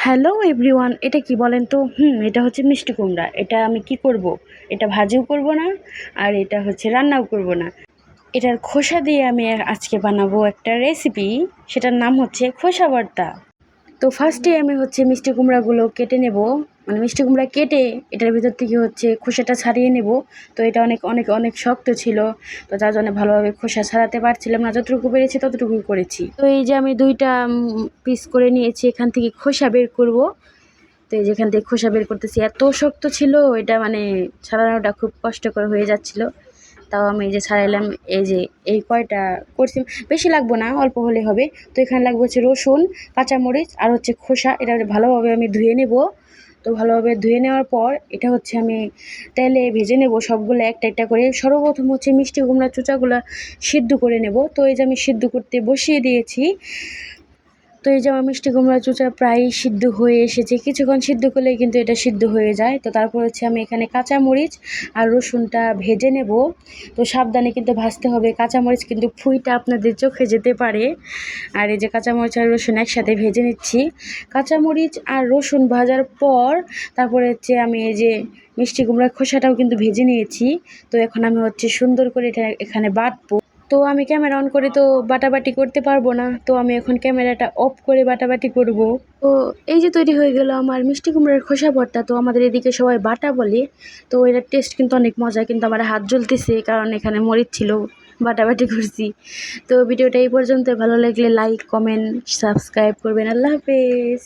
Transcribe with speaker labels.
Speaker 1: Hello everyone, এটা কি বলেন তো? এটা হচ্ছে মিষ্টি কুমড়া। এটা আমি কি করব? এটা ভাজিও করব না, আর এটা হচ্ছে রান্নাও করব না। এটার খোসা দিয়ে আমি আজকে বানাবো একটা রেসিপি। সেটার নাম হচ্ছে খোসা ভর্তা। তো ফার্স্টে আমি হচ্ছে মিষ্টি কুমড়াগুলো কেটে নেব। মানে মিষ্টি কুমড়া কেটে এটার ভিতর থেকে হচ্ছে খোসাটা ছাড়িয়ে নেব। তো এটা অনেক অনেক অনেক শক্ত ছিল, তো যার জন্য ভালোভাবে খোসা ছাড়াতে পারছিলাম না। যতটুকু পেরেছি ততটুকুই করেছি। তো এই যে আমি 2টা পিস করে নিয়েছি, এখান থেকে খোসা বের করব। তো এই যেখান থেকে খোসা বের করতেছি, এত শক্ত ছিল এটা, মানে ছাড়ানোটা খুব কষ্টকর হয়ে যাচ্ছিল। তাও আমি এই যে ছাড়াইলাম। এই যে এই কয়টা করছি, বেশি লাগবো না, অল্প হলে হবে। তো এখানে লাগবে হচ্ছে রসুন, কাঁচামরিচ আর হচ্ছে খোসা। এটা ভালোভাবে আমি ধুয়ে নেব। তো ভালোভাবে ধুয়ে নেওয়ার পর এটা হচ্ছে আমি তেলে ভেজে নেব সবগুলো একটা একটা করে। সর্বপ্রথম হচ্ছে মিষ্টি কুমড়া চোচাগুলো সিদ্ধ করে নেব। তো এই যে আমি সিদ্ধ করতে বসিয়ে দিয়েছি। তো এই যে আমার মিষ্টি কুমড়া চুচা প্রায় সিদ্ধ হয়ে এসেছে। কিছুক্ষণ সিদ্ধ করলেই কিন্তু এটা সিদ্ধ হয়ে যায়। তো তারপর হচ্ছে আমি এখানে কাঁচামরিচ আর রসুনটা ভেজে নেব। তো সাবধানে কিন্তু ভাজতে হবে, কাঁচামরিচ কিন্তু ফুইটা আপনাদের চোখে যেতে পারে। আর এই যে কাঁচামরিচ আর রসুন একসাথে ভেজে নিচ্ছি। কাঁচামরিচ আর রসুন ভাজার পর তারপরে হচ্ছে আমি এই যে মিষ্টি কুমড়ার খোসাটাও কিন্তু ভেজে নিয়েছি। তো এখন আমি হচ্ছে সুন্দর করে এটা এখানে বাটবো। তো আমি ক্যামেরা অন করে তো বাটাবাটি করতে পারবো না, তো আমি এখন ক্যামেরাটা অফ করে বাটাবাটি করব। তো এই যে তৈরি হয়ে গেল আমার মিষ্টি কুমড়ার খোসা ভর্তা। তো আমাদের এদিকে সবাই বাটা বলে। তো এটার টেস্ট কিন্তু অনেক মজা, কিন্তু আমার হাত জ্বলতেছে কারণ এখানে মরিচ ছিল, বাটাবাটি করছি। তো ভিডিওটা এই পর্যন্ত। ভালো লাগলে লাইক, কমেন্ট, সাবস্ক্রাইব করবেন। আল্লাহ হাফেজ।